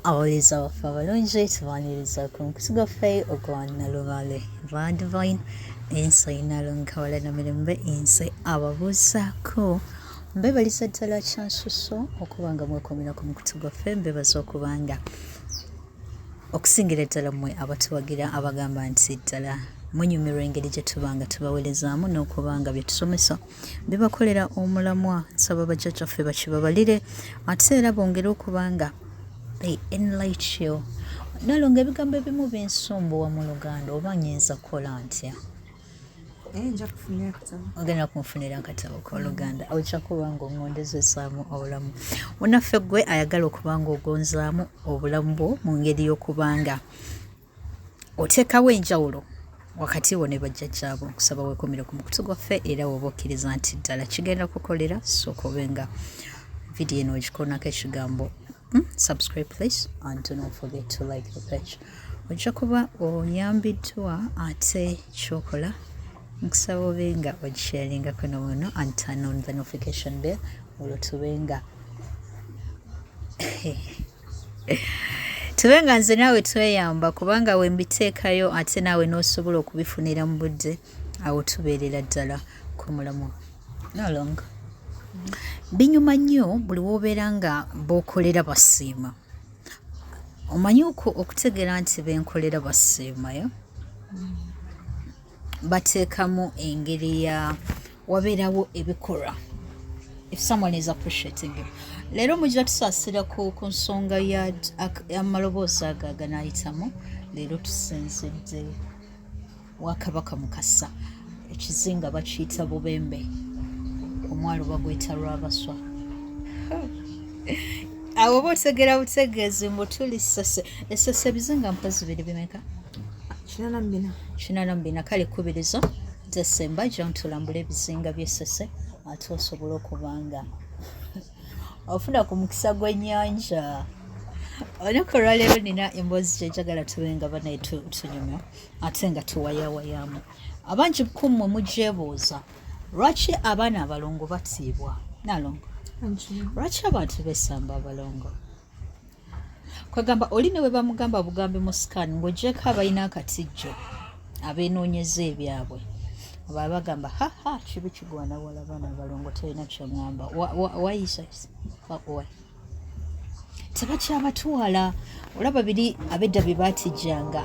Awaliza waffe abalungi tubaaniriza ku mukutu gwaffe ogwa Nalubale Vadivine ensi nalonkawala na mirembe ensi ababuusaako mbebaliza ddala kyansuso okubanga mwekomera ku mukutu gwaffe mbebaza okubanga okusingira ddala mmwe abatuwagira abagamba nti ddala munyumirwa engeri gye tubanga tubawerezaamu n'okubanga bye tusomesa bibakolera omulamwa nsaba bajjajjaffe bakibabalire ate era bongere okubanga they enlighten you. Nalonga ebigambo ebimu byensumbuwa mu Luganda oba nyinza kukola ntya? Nja kufunira akatabo. Ogenda kunfunira akatabo k'Oluganda ojja kuba ng'ongondezezaamu obulamu. Munnaffe gwe ayagala okuba ng'ogonzaamu obulamu bwo mu ngeri y'okubanga oteekawo enjawulo wakati wo ne bajjajjaabo. Nkusaba weekomere ku mukutu gwaffe era woba okkiriza nti ddala kigenda kukolera sooka obenga vidiyo eno ogikoonako ekigambo subscribe please and do not forget to like the page. Ojja kuba oyambiddwa ate kyokola nkusaba obenga ogisharinga kuno muno and turn on the notification bell olwo tubenga nze naawe tweyamba kubanga we mbiteekayo ate naawe n'osobola okubifunira mu budde awo tubeerera ddala ku mulamu. Nalonga binyuma nnyo buli w'obeera nga b'okolera basiima. Omanyi okutegeera nti benkolera basiima yo bateekamu engeri ya wabeerawo ebikolwa if someone is appreciating you. Leero mujja tusaasira ku nsonga y'amaloboozi ago aganayitamu. Leero tusinzidde Wakabaka Mukasa ekizinga bakiyita Bubembe omwalo bagweta Lwabaswa. Awo oba otegera butegeezi mbu tuli Ssese. Essese ebizinga mpozi biri bimeka? 84. Kale kubirizo Desemba jja ntulambula ebizinga by'Essese ate osobola okubanga ofuna ku mukisa gw'ennyanja. Olunaku olwaleero nina emboozi gye njagala tubenga banaye tunyumya ate nga tuwayawayaamu. Abangi kummwe mugyebuuza lwaki abaana abalongo batiibwa? Nalongo, lwaki abantu besamba abalongo? Kwegamba oli ne we bamugamba bugambi mu sikaani ng'oggyeko abalina akatijjo abeenoonyeza ebyabwe aba bagamba haha kibi kigwana wala abaana abalongo talina kyamwamba tebakyabatwala. Olaba biri abedda bye baatijjanga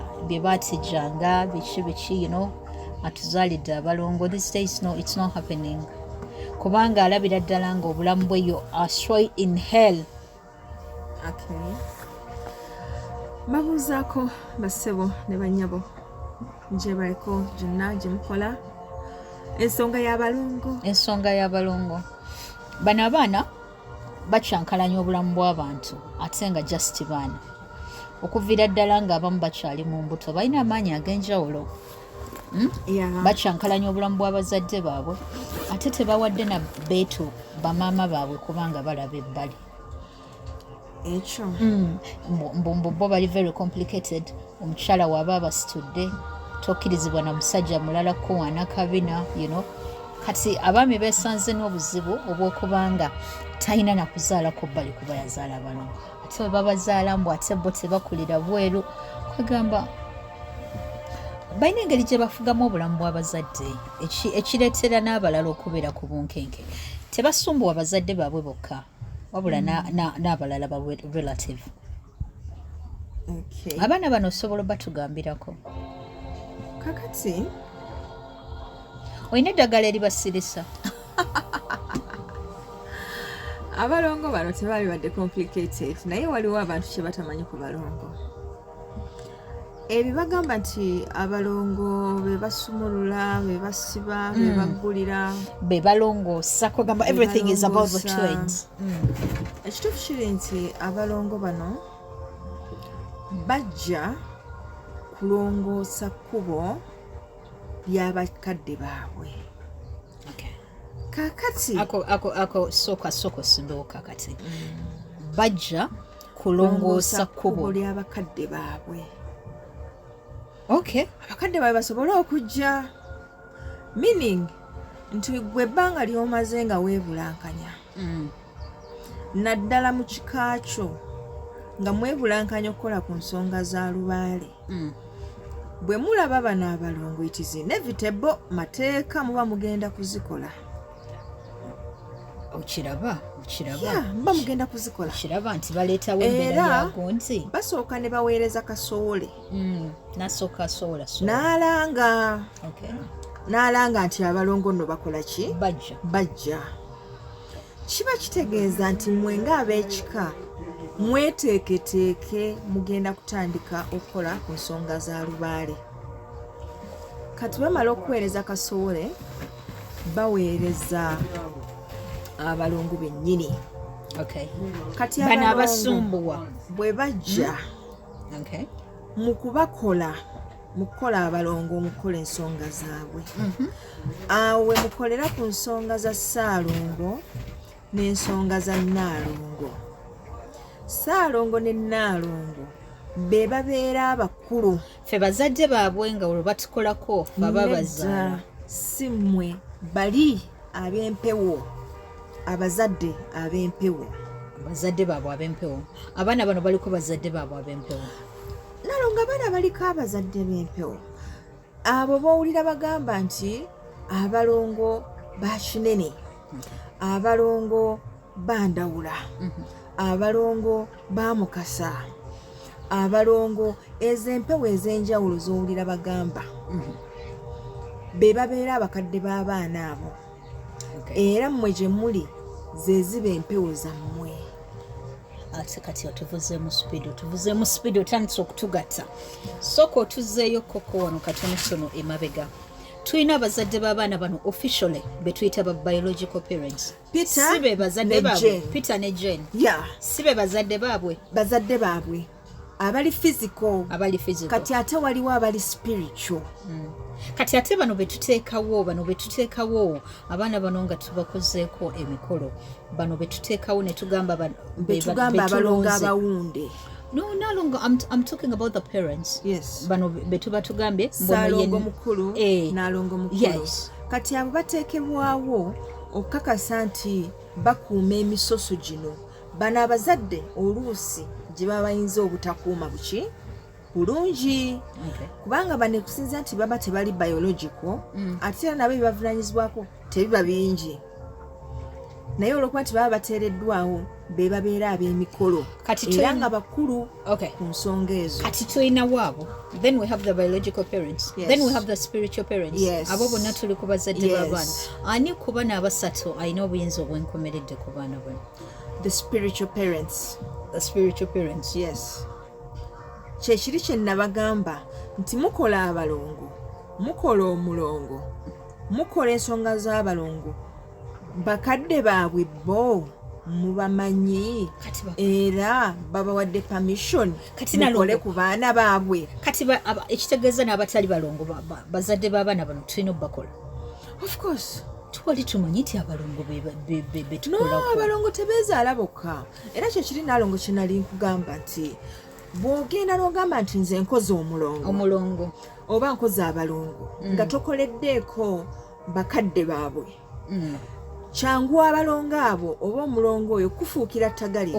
biki atuzaalidde abalongo. These days no, it's not happening kubanga alabira ddala nga obulamu bwe yo are straight in hell. Okay. Babuuzaako bassebo ne bannyabo gye baliko gyonna gye mukola ensonga y'abalongo. Bano abaana bakyankalanya obulamu bw'abantu ate nga just baana okuviira ddala ng'abamu bakyali mu mbuto balina amaanyi ag'enjawulo. Bakyankalanya obulamu bw'abazadde baabwe ate tebawadde na beetu bamaama baabwe kubanga balaba ebbali ekyo bo bali very complicated. Omukyala waba abasitudde tokkirizibwa na musajja mulala kuwaana kabina kati abaami beesanze n'obuzibu obw'okubanga talina na kuzaalako bbali kuba yazaala balongo ate babazaala mbu ate bo tebakulira bweru. Kwegamba balina engeri gye bafugamu obulamu bw'abazadde ekireetera n'abalala okubeera ku bunkenke. Tebasumbuwa bazadde baabwe bokka wabula n'abalala ba relative. Abaana bano osobola batugambirako kakati olina eddagala eribasirisa? Abalongo bano tebaali badde complicated naye waliwo abantu kye batamanyi ku balongo. Ebyo bagamba nti abalongo be basumulula, be basiba, be baggulira, be balongoosa. Kwegamba everything is about the twins. Ekituufu kiri nti abalongo bano bajja kulongoosa kkubo ly'abakadde baabwe. Kakati ako sooka sindooka kati bajja kulongoosa kkubo ly'abakadde baabwe. Okay. Abakadde baabwe basobole okujja meaning nti gwe ebbanga ly'omaze nga weebulankanya naddala mu kika kyo nga mwebulankanya okukola ku nsonga za lubaale. Bwe mulaba bano abalongo it is inevitable mateeka muba mugenda kuzikola. Okiraba mba mugenda kuzikola. Kiraba nti baleetawo embeera yago nti basooka ne baweereza kasoole. Nasooka asoola n'alanga nti abalongo nno bakola ki? Bajja. Kiba kitegeeza nti mmwe ng'ab'ekika mweteeketeeke mugenda kutandika okukola ku nsonga za lubaale. Kati bamala okuweereza kasoole baweereza abalongo bennyini. Kati bano abasumbuwa bwe bajja mu kubakola mu kukola abalongo mukola ensonga zaabwe. Awe mukolera ku nsonga za Ssaalongo n'ensonga za Nnaalongo. Ssaalongo ne Nnaalongo be babeera abakulu. Ffe bazadde baabwe nga olwo batukolako baba bazaala. Si mmwe bali ab'empewo, abazadde ab'empewo. Bazadde baabwe ab'empewo. Abaana bano baliko bazadde baabwe ab'empewo. Nnaalongo abaana baliko abazadde b'empewo. Abo b'owulira bagamba nti abalongo ba Kinene, abalongo ba Ndawula, abalongo ba Mukasa, abalongo ez'empewo ez'enjawulo z'owulira bagamba. Be babeera abakadde b'abaana abo. Era mmwe gye muli ze ziba empewo zammwe. Ate kati tuvuzeemu speed otandise okutugatta. Sooka otuzzeeyo koko wano katonotono emabega. Tulina abazadde b'abaana bano officially be tuyita ba biological parents. Peter sibe bazadde baabwe. Peter ne Jane. Sibe bazadde baabwe. Bazadde baabwe. Abali physical. Kati ate waliwo abali spiritual. Kati ate bano be tuteekawo abaana bano nga tubakozeeko emikolo. Bano be tuteekawo ne tugamba abalongo abawunde. No, Nalongo, I'm talking about the parents. Yes. Bano betuba tugambye Ssaalongo mukulu, Nalongo mukulu. Yes. Kati abo bateekebwawo okukakasa nti bakuuma emisoso gino. Bano abazadde oluusi gye baba bayinza obutakuuma buki bulungi. Kubanga bano kusinza nti baba tebali biological, ate era nabo bibavunanyizibwako tebiba bingi. Naye olwokuba nti baba bateereddwawo be babeera ab'emikolo era nga bakulu ku nsonga ezo. Kati tulina waabo. Then we have the biological parents. Then we have the spiritual parents. Abo bonna tuli ku bazadde b'abaana. Ani ku bana abasatu alina obuyinza obwenkomeredde ku baana bano? The spiritual parents. The spiritual parents. Yes. Kyekiri kye nabagamba nti mukola abalongo, mukola omulongo, mukola ensonga z'abalongo. Bakadde baabwe bo mubamanyi era babawadde permission mukole ku baana baabwe. Kati ekitegeeza n'abatali balongo bazadde b'abaana bano tulina obbakola. Of course. Twali tumanyi nti abalongo be tukolako. No, abalongo tebeezaala bokka. Era kyekiri Nalongo kye nali nkugamba nti bw'ogenda n'ogamba nti nze nkoze omulongo oba nkoze abalongo nga tokoleddeeko bakadde baabwe. Kyangu abalongo abo oba omulongo oyo kufuukira ttagali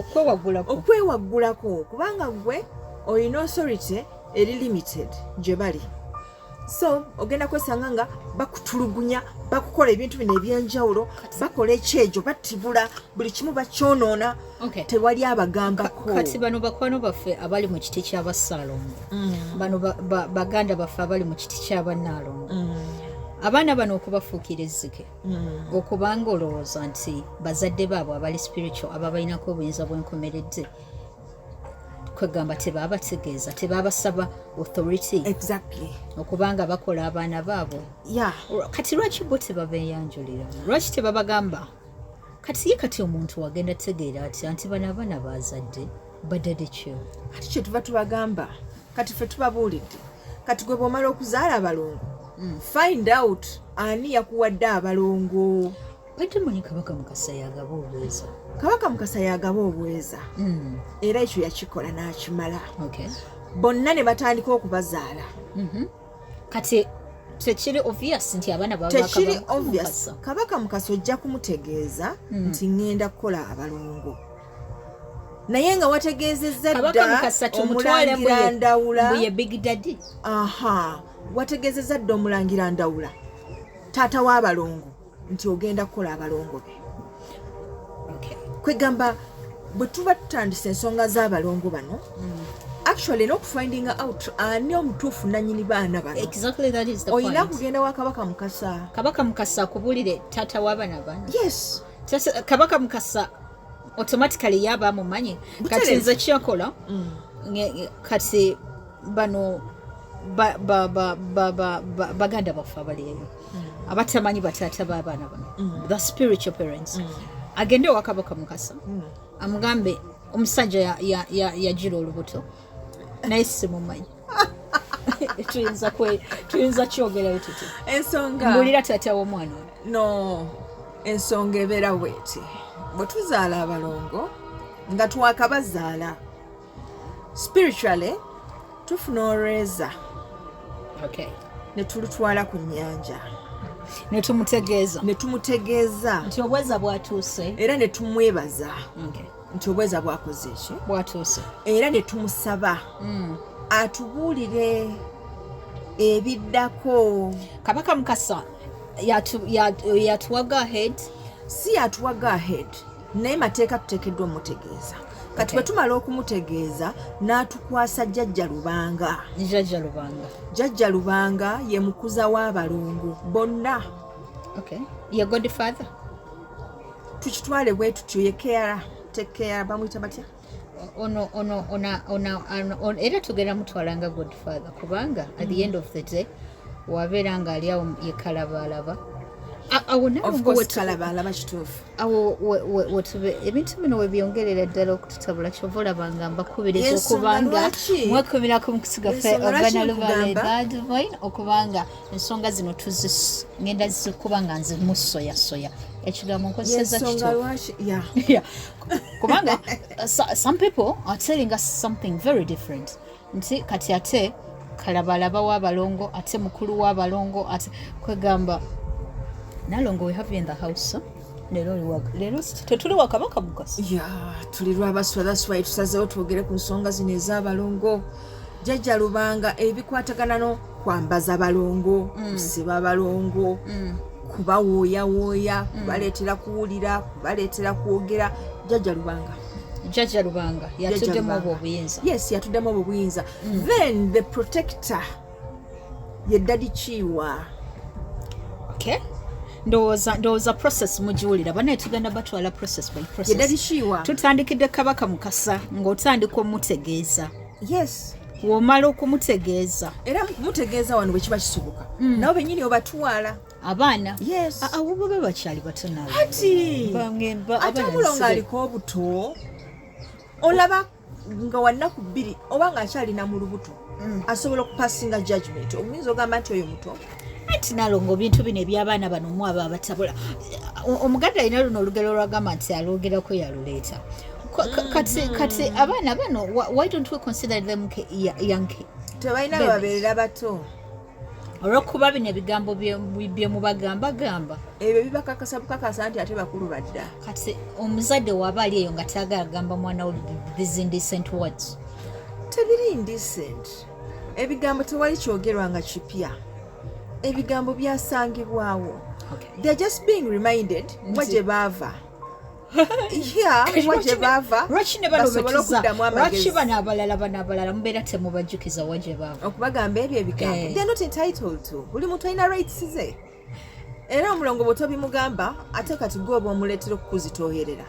okwewaggulako kubanga gwe olina authority eri limited gye bali. So ogenda kwesanga nga bakutulugunya, bakukola ebintu bino ebyenjawulo, bakola ekyejo, battibula, buli kimu bakyonoona, tewali abagambako. Kati bano bakwano baffe abali mu kiti ky'Abassaalongo, bano baganda baffe abali mu kiti ky'Abannaalongo, abaana bano okubafuukira ezzike, okubanga olowooza nti bazadde baabwe abali spiritual aba balinako obuyinza bw'enkomeredde, kwegamba tebabategeeza, tebabasaba authority. Exactly. Okubanga bakola abaana baabwe. Kati lwaki bo tebabeeyanjulira? Lwaki tebabagamba? Kati omuntu wagenda tegeera nti bano abaana bazadde badade kyo. Kati kye tuba tubagamba, kati ffe tubabuulidde. Kati gwe bw'omala okuzaala abalongo, find out ani yakuwadde abalongo. Badde manyi Kabaka Mukasa yagaba obweza. Kabaka Mukasa yagaba obweza. Era ekyo yakikola n'akimala. Bonna ne batandika okubazaala. Kati tekiri obvious nti abaana baba tekiri obvious. Kabaka Mukasa ojja kumutegeeza nti ngenda kukola abalongo. naye nga wategeezezza Kabaka Mukasa tumutwale Omulangira Ndawula mbuye Big Daddy. wategeezezza dda Omulangira Ndawula taata w'abalongo nti ogenda kukola abalongo be. Kwegamba bwe tuba tutandisa ensonga z'abalongo bano actually n'okufinding out ani omutuufu nannyini baana bano. Exactly, that is the point. Oyina kugenda wa Kabaka Mukasa. Kabaka Mukasa akubulire taata w'abaana bano. Yes. Kabaka Mukasa automatically yaba amumanyi. Kati nze kyakola kati bano baganda baffe abali eyo abatamanyi bataata b'abaana bano, the spiritual parents, agende wa Kabaka Mukasa amugambe omusajja yagira olubuto naye simumanyi. tuyinza kyogerayo tuti ensonga mbulira taata w'omwana no ensonga ebeera bweti bwe tuzaala abalongo nga twakabazaala spiritually tufuna olweza ne tulutwala ku nnyanja ne tumutegeeza nti obweza bwatuuse era ne tumwebaza nti obweza bwakoze eki bwatuuse era ne tumusaba atubuulire ebiddako. Kabaka Mukasa yatuwaga ahead, si yatuwaga ahead naye mateeka tuteekeddwa omutegeeza. Kati bwe tumala okumutegeeza n'atukwasa Jjajja Lubanga. Jjajja Lubanga ye mukuza w'abalongo bonna. Ye godfather. Tukitwale bwe tutyo ye care, take care, bamuyita batya? Era tugenda mutwalanga godfather kubanga at the end of the day wabeera nga ali awo ye kalabalaba. Ebintu bino we byongerera ddala okututabula kyova olabanga mbakubiriza okubanga mwekumira ku mukusi gaffe Ogana Lubale Badvine okubanga ensonga zino ngenda zikuba nga nze musoyasoya ekigambo nkozeseza kubanga some people are telling us something very different nti kati ate kalabalaba w'abalongo ate mukulu w'abalongo ate kwegamba Nalongo we have you in the house. Lero tetuli wa Kabaka Mukasa. Tuli lwabaswa, that's why tusazeewo twogere ku nsonga zino ez'abalongo. Jjajja Lubanga ebikwatagana no kwambaza balongo, kusiba balongo, kubawooyawooya, kubaleetera kuwulira, kubaleetera kwogera. Jjajja Lubanga yatuddemu obwo obuyinza. Yes, yatuddemu obwo obuyinza. Then the protector ye Daddy Chiwa. Ndowooza process mugiwulira banaye tugenda batwala process by process. Tutandikidde Kabaka Mukasa ng'otandika omutegeeza. Yes. W'omala okumutegeeza era kumutegeeza wano bwe kiba kisoboka nabo bennyini obatwala abaana. Yes. Abo babe bakyali batono ate omulongo aliko obuto olaba nga wannaku bbiri oba ng'akyalina mu lubuto asobola okupasinga judgment omuyinza ogamba nti oyo muto. Nalongo bintu bino ebyabaana bano mwaba abatabula. Omuganda alina luno olugero lwagamba nti alwogerako yaluleeta. Kati abaana bano why don't we consider them young? Tebalina babeerera bato. Olw'okuba bino ebigambo bye mubagambagamba ebyo bibakakasa bukakasa nti ate bakulu badda. Kati omuzadde waba ali eyo nga taagala gamba mwana we these indecent words. Tebiri indecent. Ebigambo tewali kyogerwa nga kipya. Ebigambo byasangibwawo. They're just being reminded waje bava. Waje bava. Lwaki bano abalala mubeera temubajukiza waje bava. Okubagamba ebyo ebigambo. They're not entitled to. Buli muntu alina rights ze. Era omulongo bw'otobimugamba ate kati gw'oba omuleetera okukuzitooyerera.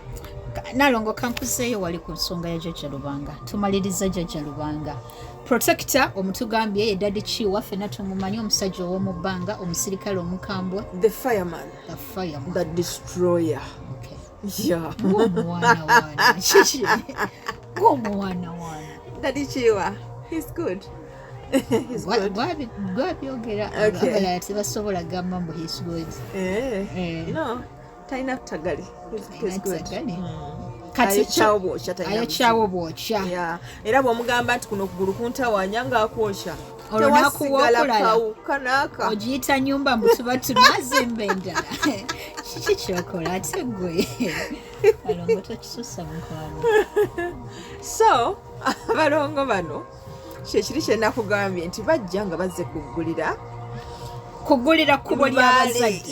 Nalongo kankuzeeyo wali ku nsonga ya Jjajja Lubanga. Tumaliriza Jjajja Lubanga. Protector omutugambye ye Daddy Chiwa ffenna tumumanyi omusajja ow'omu bbanga omusirikale omukambwe. The fireman. The destroyer. Gw'omuwaana. Daddy Chiwa. He's good. Gwabyogera abalala tebasobola gamba mbu he's good. No. Taina tagali. He's good. Ayokyawo bwokya. Era bw'omugamba nti kuno okugulu kuntawanya ng'akwokya. tewasigala kawuka n'aka. Ogiyita nyumba mbu tuba tunazimba endala. Kiki kyokola ate gwe? Abalongo tokisussa mukwano. So abalongo bano kyekiri kye nakugambye nti bajja nga bazze kugulira kkubo ly'abazadde.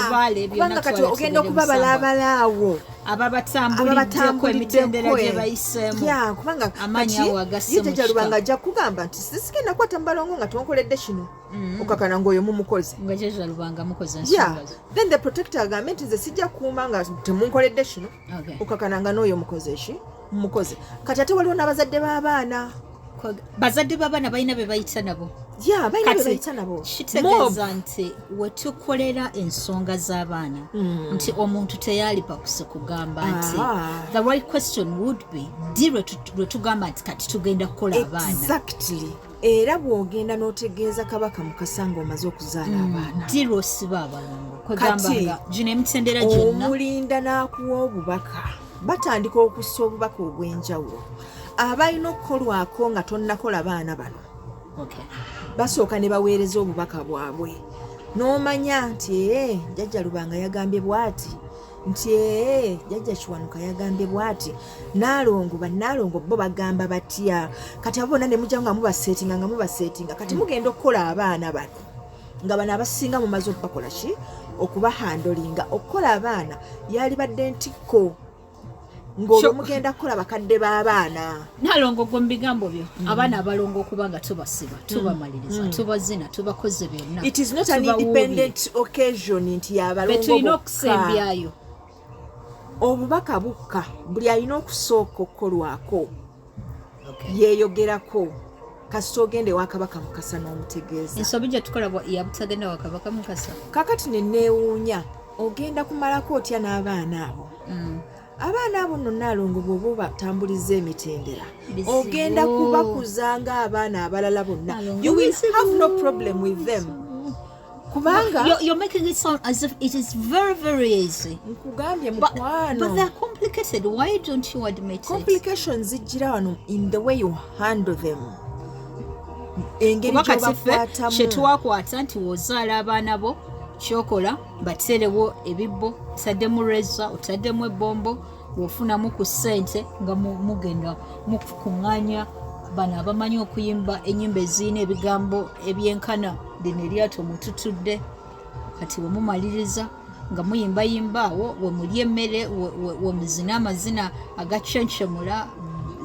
Lubaale kubanga kati ogenda okubabalabalaawo ababatambuliddeko emitendera gye bayiseemu kubanga amaanyi awo agasse mu kika lubanga ajja kugamba nti sisigenda kwata mu balongo nga tonkoledde kino okakana ng'oyo mumukoze nga jeja lubanga mukoze ensonga zo. Then the protector agambe nti nze sijja kuuma nga temunkoledde kino okakana nga n'oyo mukoze kati ate waliwo n'abazadde b'abaana bazadde b'abaana balina be bayita nabo. Kitegeeza nti wetukolera ensonga z'abaana nti omuntu teyalipa kuse kugamba nti the right question would be ddi lwe tugamba nti kati tugenda kukola abaana. Exactly. Era bw'ogenda n'otegeeza kabaka mukasa ng'omaze okuzaala abaana ddi lw'osiba abalongo kwegamba nga gino emitendera gyonna omulinda n'akuwa obubaka batandika okussa obubaka obw'enjawulo abalina okukolwako nga tonnakola baana bano. Basooka ne baweereza obubaka bwabwe n'omanya nti jjajja Lubanga yagambye bw'ati nti jjajja Kiwanuka yagambye bw'ati bannaalongo bo bagamba batya kati abo bonna ne mujja nga mubaseetinga kati mugenda okukola abaana bano nga bano abasinga mumaze okubakola ki okubahandolinga okukola abaana yali badde ntikko ng'olwo mugenda kukola bakadde b'abaana. Naalongo gwe mu bigambo byo abaana abalongo okuba nga tubasiba tubamaliriza tubazina tubakoze byonna. It is not an independent occasion nti abalongo betulina okusembyayo obubaka bukka buli alina okusooka okukolwako yeeyogerako kasita ogende ewa kabaka mukasa n'omutegeeza ensobi gye tukola yabutagenda wa kabaka mukasa. Kakati ne neewuunya ogenda kumalako otya n'abaana abo abaana abo nno Naalongo bw'oba batambuliza emitendera ogenda kubakuza ng'abaana abalala bonna. You will have no problem with them. Kubanga you're making it sound as if it is very very easy. Nkugambye mukwano. But they're complicated. Why don't you admit complications zijjira wano in the way you handle them. Engeri gy'obakwatamu. Kye twakwata nti w'ozaala abaana bo kyokola baterewo ebibbo otaddemu reza otaddemu ebbombo bw'ofunamu ku ssente nga mugenda mukuŋŋaanya bano abamanyi okuyimba ennyimba ezirina ebigambo ebyenkana lino eryato mututudde kati bwe mumaliriza nga muyimbayimba awo we muli emmere we muzina amazina agakyenkyemula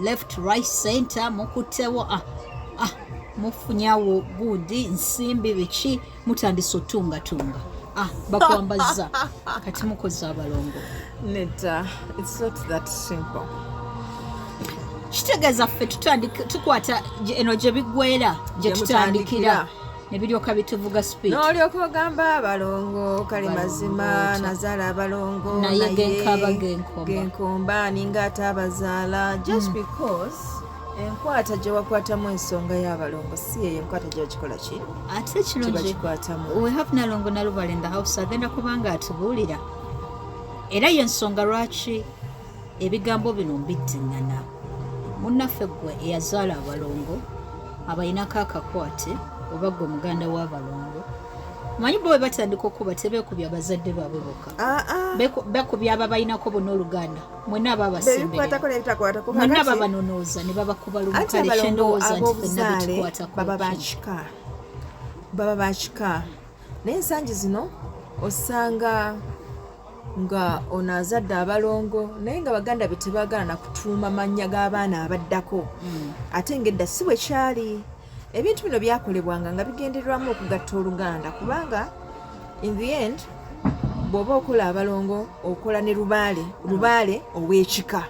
left right center mukuttewo mufunyawo gundi nsimbi biki mutandisa otungatunga bakwambaza kati mukoze abalongo. Netta, it's not that simple. Kitegeeza ffe tukwata eno gye biggwera gye tutandikira ne biryoka bituvuga speech n'olyoka ogamba abalongo kali mazima nazaala abalongo naye genkaba genkomba ninga ate abazaala just because enkwata gye wakwatamu ensonga y'abalongo si yeyo enkwata gye wakikola ki ate kirungi we have Naalongo na Lubaale in the house agenda kubanga atubuulira era y'ensonga lwaki ebigambo bino mbiddiŋŋana munnaffe gwe eyazaala abalongo abayinako akakwate oba gwe muganda w'abalongo manyi bo bwe batandika okuba tebeekubya abazadde baabwe bokka bekubya ababayinako bonna oluganda mwenna ababasemberera mwenna babanonooza ne babakuba lumukale kyendowooza nti fenna betukwatako baba bakika naye ensangi zino osanga nga ono azadde abalongo naye nga baganda be tebaagala na kutuuma mannya g'abaana abaddako ate ng'edda si bwe kyali ebintu bino byakolebwanga nga bigendererwamu okugatta oluganda kubanga in the end bw'oba okola abalongo okola ne lubaale ow'ekika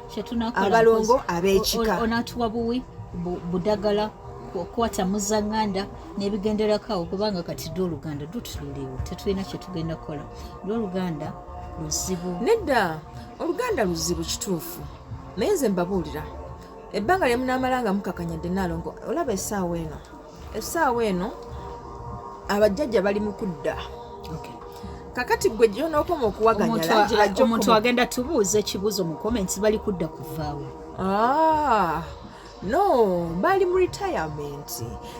abalongo ab'ekika onaatuwa buwi budagala okwata muzaŋŋanda n'ebigenderako awo kubanga kati dde oluganda dutululiwo tetulina kye tugenda kukola dde oluganda luzibu nedda oluganda luzibu kituufu naye nze mbabuulira ebbanga lye munaamalanga mukakanyadde Naalongo olaba essaawa eno abajjajja bali mu kudda kakati gwe gy'onookoma okuwaganya omuntu agenda tubuuza ekibuuzo mu comments bali kudda kuvaawo no bali mu retirement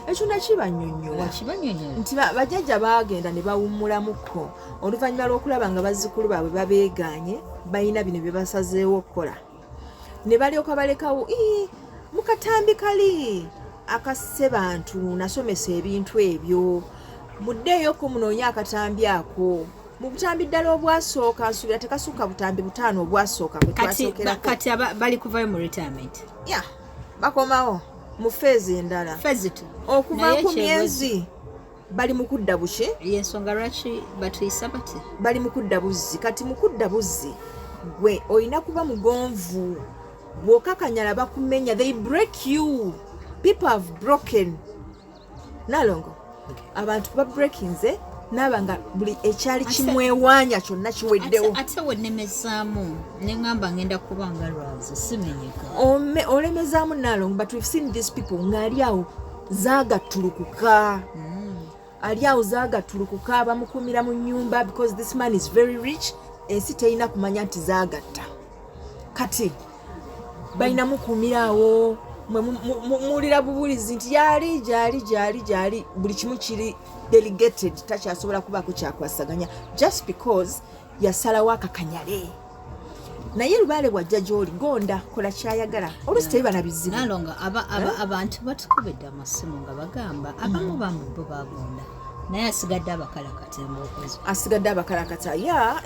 ekyo nakibanyonnyola nti bajjajja baagenda ne bawummulamuko oluvannyuma lw'okulaba nga bazzukulu baabwe babeeganye balina bino bye basazeewo okukola ne balyoka balekawo mu katambi kali akasse bantu nasomesa ebintu ebyo muddeeyoko munoonya akatambi ako mu butambi ddala obwasooka nsuubira tekasukka butambi butaano obwasooka bwe twasookerako kati bali kuvayo mu retirement bakomawo mu feezi endala okuva ku myezi bali mu kudda buki yensonga lwaki batuyisa bati bali mu kudda buzzi kati mu kudda buzzi gwe olina kuba mugonvu bw'okakanyala bakumenya they break you people have broken nalongo abantu babreakinze naaba nga buli ekyali kimwewaanya kyonna kiweddewo ate wennemezaamu neŋŋamba ngenda kubanga lwazi simenyeka olemezaamu nalongo but we've seen these people ng'ali awo zaagattulukuka ali awo zaagattulukuka bamukuumira mu nnyumba because this man is very rich ensi terina kumanya nti zaagatta kati balina mukuumira awo muwulira bubulizi nti gyali buli kimu kiri delegated takyasobola kubaako kyakwasaganya just because yasalawo akakanyale naye lubaale bwajja gy'oli gonda kola kyayagala oluusi tebibana bizibu nalonga abantu batukubedde amasimu nga bagamba abamu bamubbo bagonda naye asigadde abakalakata embookozi asigadde abakalakata era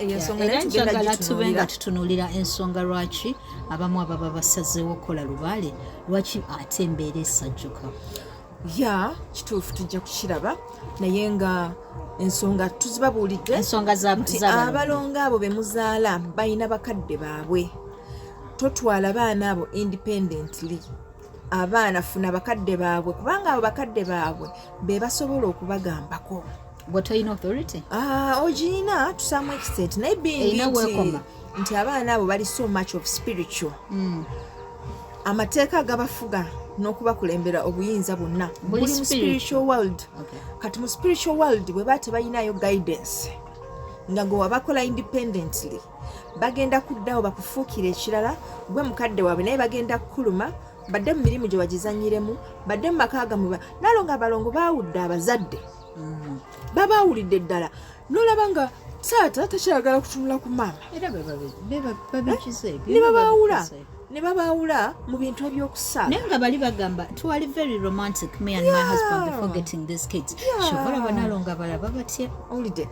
njagala tube nga tutunuulira ensonga lwaki abamu ababa basazeewo okukola lubaale lwaki ate embeera esajjuka kituufu tujja kukiraba naye nga ensonga tuzibabuulidde nti abalongo abo be muzaala balina bakadde baabwe totwala baana abo independently abaana funa bakadde baabwe kubanga abo bakadde baabwe be basobola okubagambako bwetolina authority ogirina to some extent naye bingi nti abaana abo bali so much of spiritual amateeka agabafuga n'okubakulembera obuyinza bwonna buli mu spiritual world kati mu spiritual world bwe baa tebalinayo guidance nga gwe wabakola independently bagenda kuddawo bakufuukira ekirala gwe mukadde waabwe naye bagenda kukuluma badde mu mirimu gye bagizanyiremu badde mu maka gamu nalonga abalongo baawudde abazadde babaawulidde ddala n'olaba nga taata takyayagala kutunula ku maama ne babaawula mu bintu ebyokusaala naye nga bali bagamba twali very romantic me and my husband before getting these kids shobola banalonga balaba batya owulidde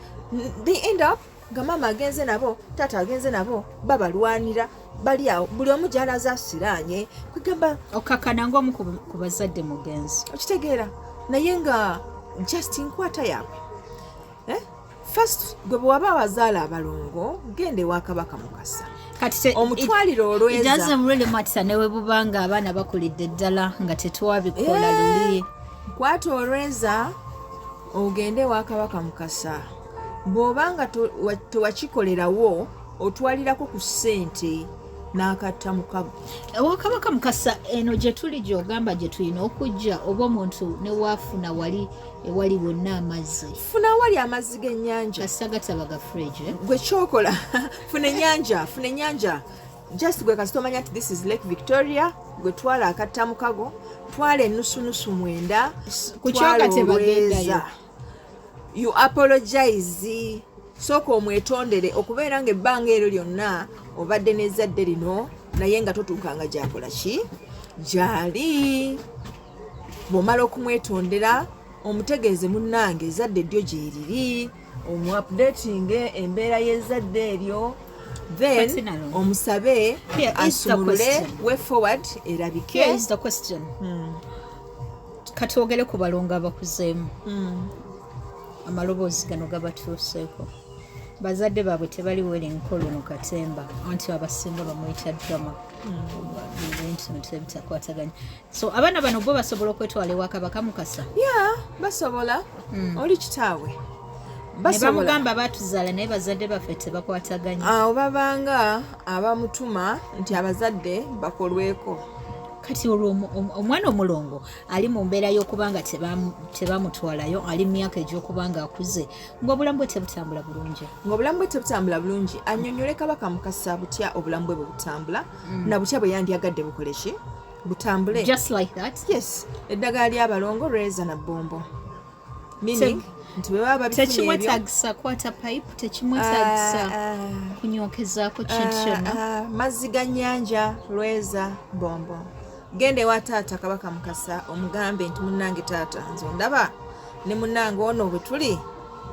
they end up nga maama agenze nabo taata agenze nabo babalwanira bali awo buli omu gy'alaza asiraanye kwegamba okakana ng'omu ku bazadde mugenzi okitegeera naye nga just nkwata yaabwe first gwe bwe waba abazaala abalongo genda ewa kabaka mukasa omutwalire olweza newe bubanga abaana bakulidde ddala nga tetwabikola luli kwata olweza ogende ewa kabaka mukasa bw'obanga tewakikolerawo otwalirako ku ssente n'akatta mukago ewakabaka mukasa eno gye tuli gy'ogamba gye tulina okujja oba omuntu newaafuna wali ewali wonna amazzi funa awali amazzi g'ennyanja kasagataba ga fridge gwe kyokola funa ennyanja just gwe kasi tomanya nti this is Lake Victoria gwe twala akatta mukago twala ennusunusu 9 kukyoka tebagendayo you apologize sooka omwetondere okubeera nga ebbanga eryo lyonna obadde n'ezzadde lino naye nga totuukanga gyakola ki gyali bw'omala okumwetondera omutegeeze munnange ezzadde ddyo gyeriri omuupdating embeera y'ezzadde eryo then omusabe asumulule way forward erabike katwogere ku balongo abakuzeemu amaloboozi gano gabatuuseeko bazadde baabwe tebali werenkolo no katemba anti abasinga bamuyita drama ebintu ebitakwataganya so abaana bano bo basobola okwetwala ewa kabaka mukasa basobola oli kitaawe nebamugamba baatuzaala naye bazadde baffe tebakwataganya awo babanga abamutuma nti abazadde bakolweko kati olwo omwana omulongo ali mu mbeera y'okubanga tebamutwalayo ali mu myaka egy'okubanga akuze ng'obulamu bwe tebutambula bulungi annyonnyole kabaka mukasa butya obulamu bwe butambula na butya bwe yandyagadde bukole ki butambule just like that. yes eddagala ly'abalongo lweza na bombo meaning nti bwe baba babifunye ebyo tekimwetagisa kwata pipe tekimwetagisa kunyokezaako kintu kyonna mazzi ga nnyanja lweza bombo genda ewa taata kabaka mukasa omugambe nti munnange taata nze ondaba ne munnange ono bwe tuli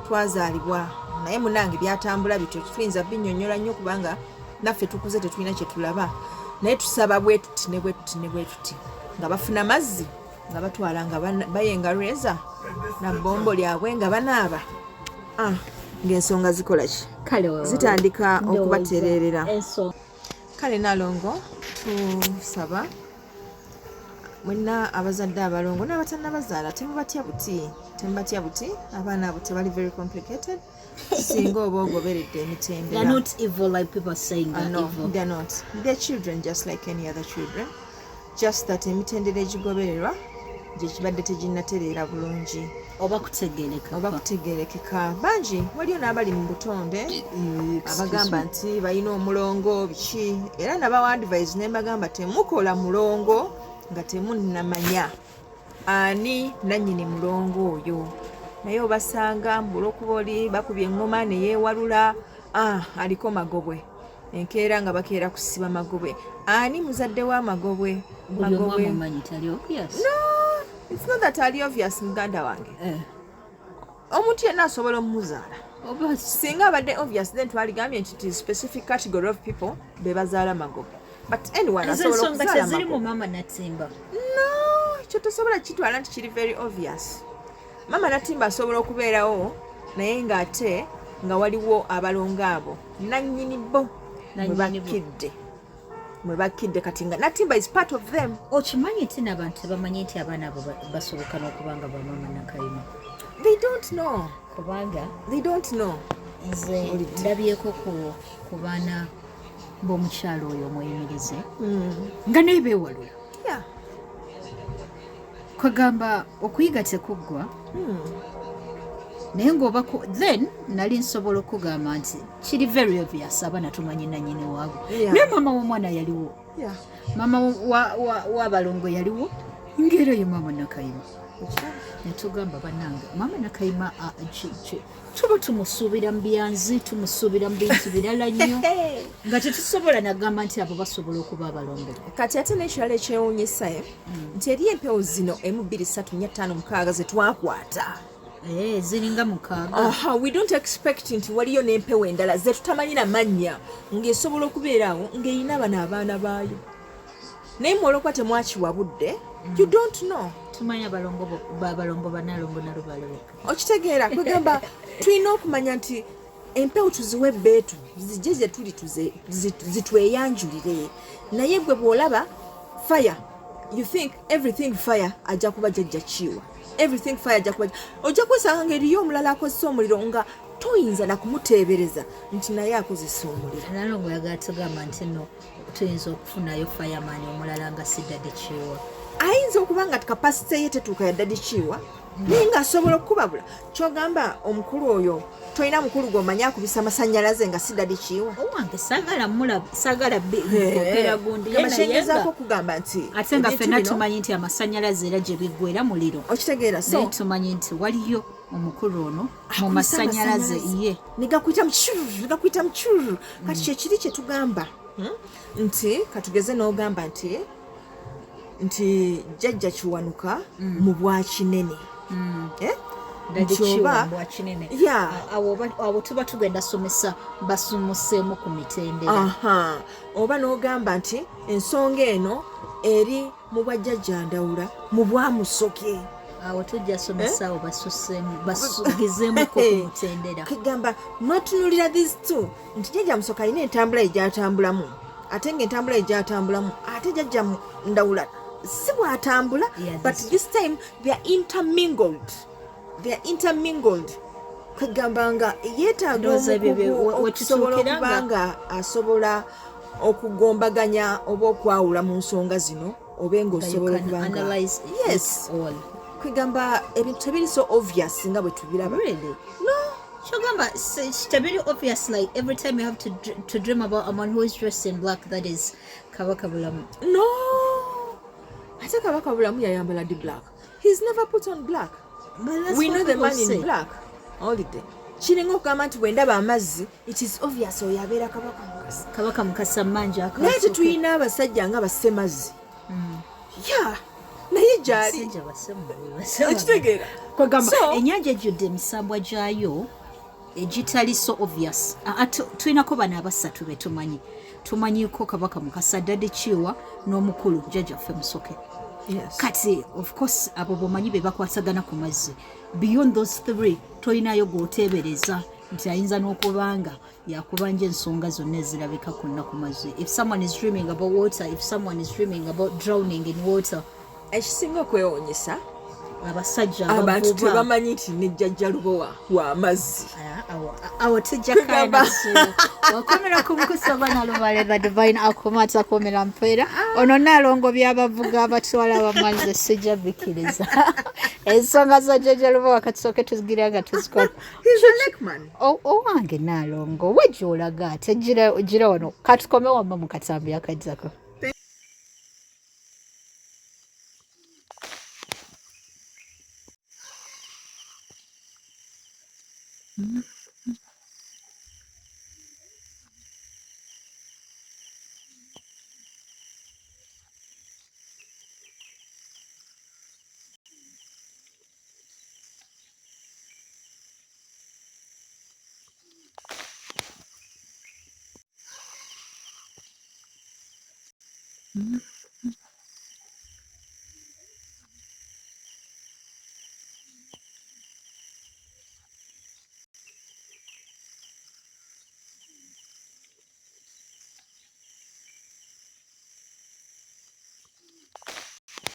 twazaalibwa naye munnange byatambula bityo tuyinza binnyonnyola nnyo kubanga naffe tukuze tetulina kye tulaba naye tusaba bwe tuti ne bwe tuti ne bwe tuti nga bafuna mazzi nga batwala nga bayenga lweza na bombo lyabwe nga banaaba ng'ensonga zikola ki zitandika okubatererera kale Nalongo tusaba mwenna abazadde abalongo n'abatannabazaala temubatya buti abaana abo tebali very complicated singa oba ogoberedde emitendera they're not evil like people saying they're evil. They're not. They're children just like any other children. Just that emitendera egigobererwa gye kibadde teginnatereera bulungi oba kutegeerekeka bangi waliyo n'abali mu butonde abagamba nti balina omulongo biki era nabawa advice ne mbagamba temukola mulongo nga temunnamanya ani nannyini mulongo oyo naye obasanga mbulookuba oli bakubye eŋŋoma ne yeewalula aliko magobwe enkeera nga bakeera kusiba magobwe ani muzadde w'amagobwe it's not that ali obvious muganda wange omuntu yenna asobola omumuzaala singa abadde obvious then twaligambye nti ti specific category of people be bazaala magobwe but anyone asobola okuzaala magobwe kyo tosobola kitwala nti kiri very obvious mama natimba asobola okubeerawo naye ng'ate nga waliwo abalongo abo nannyini bo mwe bakidde kati nga natimba is part of them. Okimanyi nti n'abantu tebamanyi nti abaana abo basoboka n'okubanga bamama Nakayima. They don't know. Kubanga they don't know. Nze ndabyeko ku baana b'omukyalo oyo omuyimirize nga naye beewalula. Yeah. Kwagamba okuyiga tekuggwa naye ng'oba then nali nsobola okugamba nti kiri very obvious abaana tumanyi nannyini waabwe naye mama w'omwana yaliwo mama w'abalongo yaliwo ng'era ye mama Nakayima netugamba bannange mama Nakayima tuba tumusuubira mu byanzi tumusuubira mu bintu birala nnyo nga tetusobola nagamba nti abo basobola okuba abalongo kati ate n'ekirala ekyewuunyisa nti eri empewo zino 1 2 3 4 5 6 ze twakwata ziringa 6 we don't expect nti waliyo n'empewo endala ze tutamanyi na mannya ng'esobola okubeerawo ng'erina abaana baayo naye mwolokwa temwakiwabudde you don't know. Tumanya abalongo banalongo nalubalewo okitegeera kwegamba tulina okumanya nti empewo tuziwe bbeetu zijje ze tuli zitweyanjulire naye gwe bw'olaba fire you think everything fire ajja kuba jjajja kiwa everything fire ajja kuba ojja kwesanga ng'eriyo omulala akozesa omuliro nga toyinza na kumuteebereza nti naye akozesa omuliro. Nalongo yagala tugamba nti no tuyinza okufunayo fireman omulala nga si Daddy Kiwa ayinza okuba nga kapasite ye tetuuka ya Daddy Kiwa naye ng'asobola okukubabula kyogamba omukulu oyo tolina mukulu gw'omanyi akubisa amasannyalaze nga si Daddy Kiwa owange saagala bokera gundi yenayegezaako okugamba nti ate nga ffenna tumanyi nti amasannyalaze era gye biggwera muliro okitegeera naye tumanyi nti waliyo omukulu ono mu masannyalaze ye negakuyita mucururu kati kyekiri kye tugamba nti katugeze n'ogamba nti jjajja Kiwanuka mu bwakinene abo tuba tugenda somesa basumuseemu ku mitendera oba n'ogamba nti ensonga eno eri mu bwajjajja Ndawula mu bwamusoke awo tujja somesa abo basugizeemuko ku mutendera kigamba notunulira these two nti jjajja Musoke alina entambula egyatambulamu ate ng'entambula egyatambulamu ate jjajja Ndawula si bwatambula but this time they are intermingled kugamba nga yeetaaga okusobola okuba nga asobola okugombaganya oba okwawula mu nsonga zino oba ng'osobola okuba nga yes kugamba ebintu tebiri so obvious nga bwe tubiraba no Shogamba, it's very obvious. Like every time you have to dream about a man who is dressed in black, that is Kabaka Bulamu. No, ate kabaka bulamu yayambala di black. He's never put on black. But that's We what know the people man say. in black all the day. Kiringa okugamba nti bwe ndaba amazzi, it is obvious oyo abeera kabaka mukasa. Kabaka mukasa manja akaso. Naye tetulina abasajja nga bassemazzi. Ya, naye gyali. Ekitegeera. Kwegamba ennyanja ejjudde emisambwa gyayo egitali so obvious. Tulinako bano abasatu be tumanyi. Tumanyiko kabaka mukasa Daddy Chiwa n'omukulu jjajjaffe Musoke. Yes. Kati of course abo bomanyi be bakwasagana ku mazzi. Beyond those three tolinayo gw'oteebereza nti ayinza n'okubanga yakubanja ensonga zonna ezirabika ku nnaku mazzi. If someone is dreaming about water, if someone is dreaming about drowning in water, ekisinga okwewuunyisa abasajja abantu tebamanyi nti ne jjajja Lubowa wa mazzi. awo tujja kaanasu wakomera ku mukusa bana Lubaleba Divine akomata komera mpeera ono Naalongo byabavuga abatwala abamaze sijja bikiriza ensonga za jjajja Lubowa katusooke tuzigira nga tuzikola. He's a Lekman. Owange Naalongo wejja olaga ate gira wano katukome wamma mu katambi akajjako.